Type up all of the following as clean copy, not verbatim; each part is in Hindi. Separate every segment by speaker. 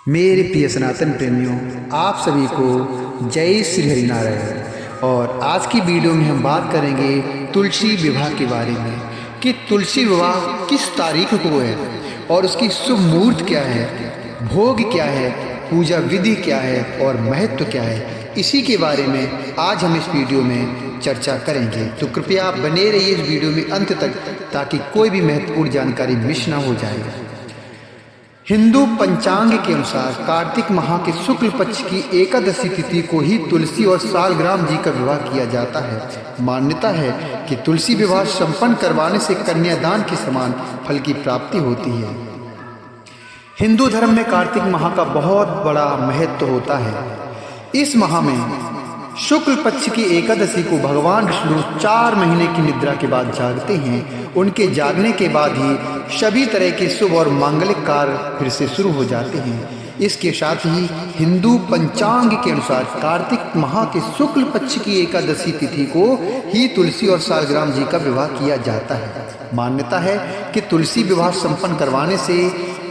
Speaker 1: मेरे प्रिय सनातन प्रेमियों, आप सभी को जय श्री हरिनारायण। और आज की वीडियो में हम बात करेंगे तुलसी विवाह के बारे में कि तुलसी विवाह किस तारीख को है और उसकी शुभ मुहूर्त क्या है, भोग क्या है, पूजा विधि क्या है और महत्व क्या है। इसी के बारे में आज हम इस वीडियो में चर्चा करेंगे। तो कृपया आप बने रहिए इस वीडियो में अंत तक, ताकि कोई भी महत्वपूर्ण जानकारी मिस ना हो जाए। हिंदू पंचांग के अनुसार कार्तिक माह के शुक्ल पक्ष की एकादशी तिथि को ही तुलसी और सालग्राम जी का विवाह किया जाता है। मान्यता है कि तुलसी विवाह संपन्न करवाने से कन्यादान के समान फल की प्राप्ति होती है। हिंदू धर्म में कार्तिक माह का बहुत बड़ा महत्व होता है। इस माह में शुक्ल पक्ष की एकादशी को भगवान विष्णु 4 महीने की निद्रा के बाद जागते हैं। उनके जागने के बाद ही सभी तरह के शुभ और मांगलिक कार्य फिर से शुरू हो जाते हैं। इसके साथ ही हिंदू पंचांग के अनुसार कार्तिक माह के शुक्ल पक्ष की एकादशी तिथि को ही तुलसी और सालग्राम जी का विवाह किया जाता है। मान्यता है कि तुलसी विवाह संपन्न करवाने से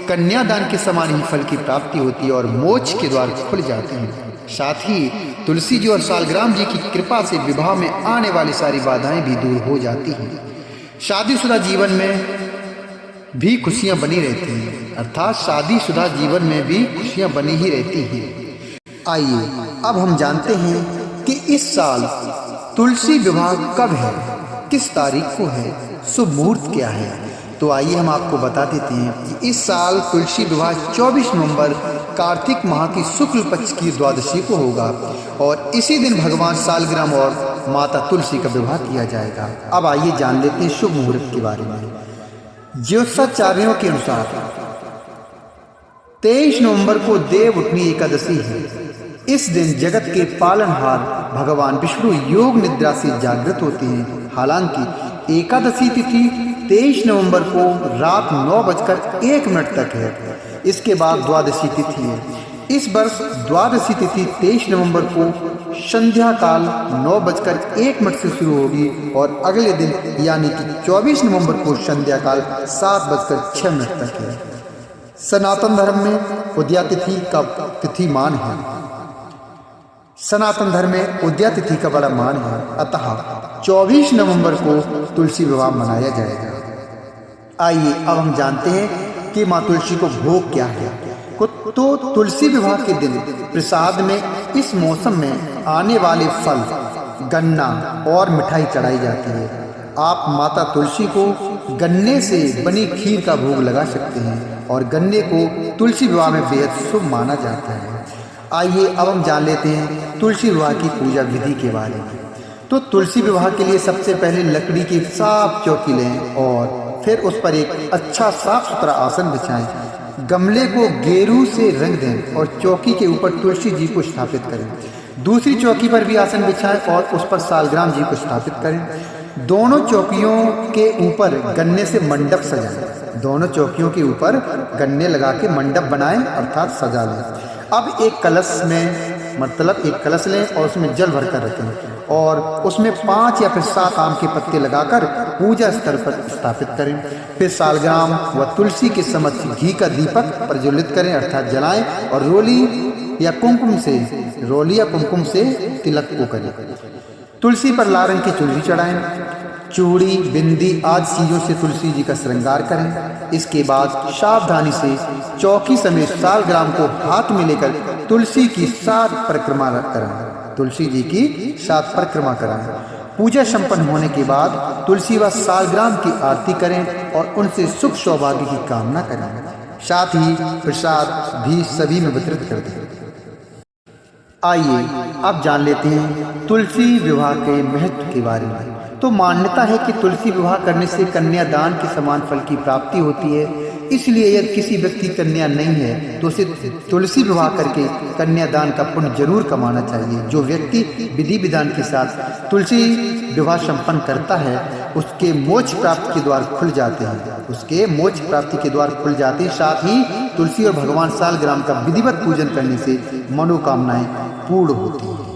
Speaker 1: कन्यादान के समान ही फल की प्राप्ति होती है और मोक्ष के द्वार खुल जाते हैं। साथ ही तुलसी जी और सालग्राम जी की कृपा से विवाह में आने वाली सारी बाधाएं भी दूर हो जाती हैं। शादीशुदा जीवन में भी खुशियां बनी रहती हैं, अर्थात शादीशुदा जीवन में भी खुशियां बनी ही रहती हैं। आइए अब हम जानते हैं कि इस साल तुलसी विवाह कब है, किस तारीख को है, शुभ मुहूर्त क्या है। तो आइए हम आपको बता देते हैं कि इस साल तुलसी विवाह 24 नवंबर कार्तिक माह की शुक्ल पक्ष की द्वादशी को होगा और इसी दिन भगवान सालग्राम और माता तुलसी का विवाह किया जाएगा। अब आइए जान लेते हैं शुभ मुहूर्त के बारे में। ज्योतिषाचार्यों के अनुसार 23 नवंबर को देव उठनी एकादशी है। इस दिन जगत के पालनहार भगवान विष्णु योग निद्रा से जागृत होते हैं। हालांकि एकादशी तिथि 23 नवंबर को रात 9:01 तक है। इसके बाद द्वादशी तिथि है। इस वर्ष द्वादशी तिथि 23 नवंबर को संध्या काल 9:01 से शुरू होगी और अगले दिन यानी कि 24 नवंबर को संध्या काल 7:06 तक है। सनातन धर्म में उदया तिथि का तिथिमान है। सनातन धर्म में उदया तिथि का बड़ा मान है, अतः 24 नवंबर को तुलसी विवाह मनाया जाएगा। आइए अब हम जानते हैं कि माँ तुलसी को भोग क्या है। तो तुलसी विवाह के दिन प्रसाद में इस मौसम में आने वाले फल, गन्ना और मिठाई चढ़ाई जाती है। आप माता तुलसी को गन्ने से बनी खीर का भोग लगा सकते हैं और गन्ने को तुलसी विवाह में बेहद शुभ माना जाता है। आइए अब हम जान लेते हैं तुलसी विवाह की पूजा विधि के बारे में। तो तुलसी विवाह के लिए सबसे पहले लकड़ी की साफ चौकी लें और फिर उस पर एक अच्छा साफ सुथरा आसन बिछाएं। गमले को गेरू से रंग दें और चौकी के ऊपर तुलसी जी को स्थापित करें। दूसरी चौकी पर भी आसन बिछाएं और उस पर सालग्राम जी को स्थापित करें। दोनों चौकियों के ऊपर गन्ने से मंडप सजाएं। दोनों चौकियों के ऊपर गन्ने लगा के मंडप बनाएं, अर्थात सजा लें। अब एक कलश लें और उसमें जल भरकर रखें और उसमें 5 या फिर 7 आम के पत्ते लगाकर पूजा स्थल पर स्थापित करें। फिर सालग्राम व तुलसी के समक्ष घी का दीपक प्रज्वलित करें, अर्थात जलाएं और रोली या कुमकुम से तिलक को करें। तुलसी पर लाल रंग की चुनरी चढ़ाएं। चूड़ी, बिंदी आदि चीजों से तुलसी जी का श्रृंगार करें। इसके बाद सावधानी से चौकी समेत सालग्राम को हाथ में लेकर तुलसी की 7 परिक्रमा कराएं। तुलसी जी की 7 परिक्रमा कराएं। पूजा संपन्न होने के बाद तुलसी व सालग्राम की आरती करें और उनसे सुख सौभाग्य की कामना करें। साथ ही प्रसाद भी सभी में वितरित कर दें। आइए अब जान लेते हैं तुलसी विवाह के महत्व के बारे में। तो मान्यता है कि तुलसी विवाह करने से कन्यादान के समान फल की प्राप्ति होती है। इसलिए यदि किसी व्यक्ति कन्या नहीं है तो उसे तुलसी विवाह करके कन्यादान का पुण्य जरूर कमाना चाहिए। जो व्यक्ति विधि विधान के साथ तुलसी विवाह संपन्न करता है उसके मोक्ष प्राप्ति के द्वार खुल जाते हैं। साथ ही तुलसी और भगवान सालग्राम का विधिवत पूजन करने से मनोकामनाएं पूर्ण होती हैं।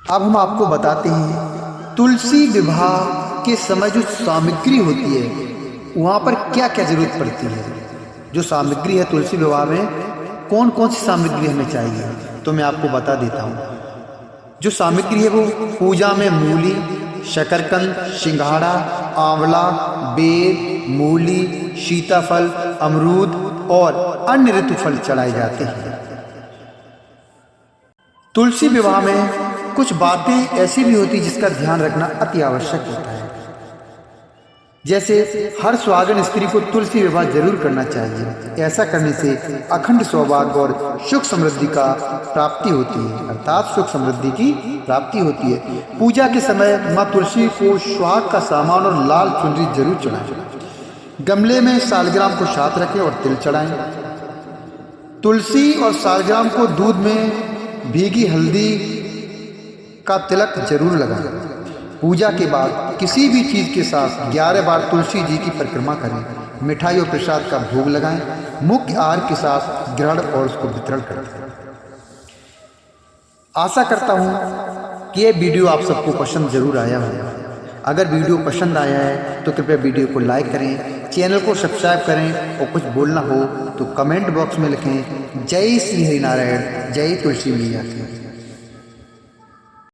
Speaker 1: अब हम आपको बताते हैं तुलसी विवाह के समय जो सामग्री होती है वहाँ पर क्या क्या जरूरत पड़ती है। जो सामग्री है तुलसी विवाह में कौन कौन सी सामग्री हमें चाहिए, तो मैं आपको बता देता हूँ। जो सामग्री है वो पूजा में मूली, शकरकंद, सिंघाड़ा, आंवला, बेर, मूली, सीताफल, अमरूद और अन्य ऋतु फल चढ़ाए जाते हैं। तुलसी विवाह में कुछ बातें ऐसी भी होती जिसका ध्यान रखना अति आवश्यक होता है। जैसे हर सुहागन स्त्री को तुलसी विवाह जरूर करना चाहिए। ऐसा करने से अखंड सौभाग्य और सुख समृद्धि का प्राप्ति होती है, अर्थात सुख समृद्धि की प्राप्ति होती है। पूजा के समय माँ तुलसी को सुहाग का सामान और लाल चुनरी जरूर चढ़ाएं। गमले में सालग्राम को साथ रखें और तिल चढ़ाएं। तुलसी और सालग्राम को दूध में भीगी हल्दी का तिलक जरूर लगाएं। पूजा के बाद किसी भी चीज के साथ 11 बार तुलसी जी की परिक्रमा करें। मिठाई और प्रसाद का भोग लगाएं। मुख्य आहार के साथ ग्रहण और उसको वितरण करें। आशा करता हूं कि यह वीडियो आप सबको पसंद जरूर आया होगा। अगर वीडियो पसंद आया है तो कृपया वीडियो को लाइक करें, चैनल को सब्सक्राइब करें और कुछ बोलना हो तो कमेंट बॉक्स में लिखें। जय श्री हरिनारायण, जय तुलसी मैया की।